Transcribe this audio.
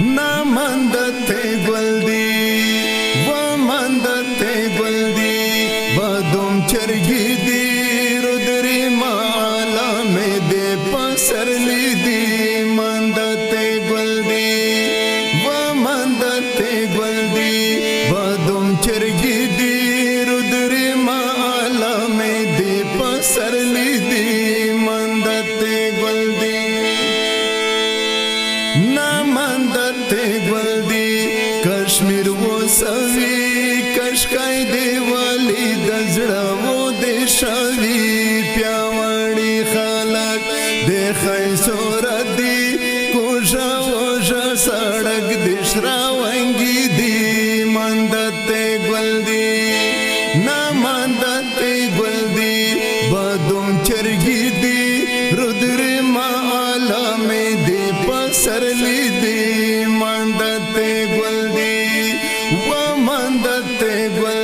نامندته ګل دی ومندته ګل دی بدوم چرګي دی رودري مالا مې دې پسرلی دی مندته ګل دی ومندته ګل دی بدوم چرګي دی رودري مالا مې دې پسرلی دی مندته ګل دی نامندته ګل دی کشمیر و سوي کشکای دی ولی دزړه و دې شوي پیاوړي خلک د خیسور دی کوژا وژا سړک د شراونګي دی مندته ګل دی نامندته ګل دی بدوم چرګي دی رودري مالا مې دې پسرلی دی مندته ګل دی و مندته ګل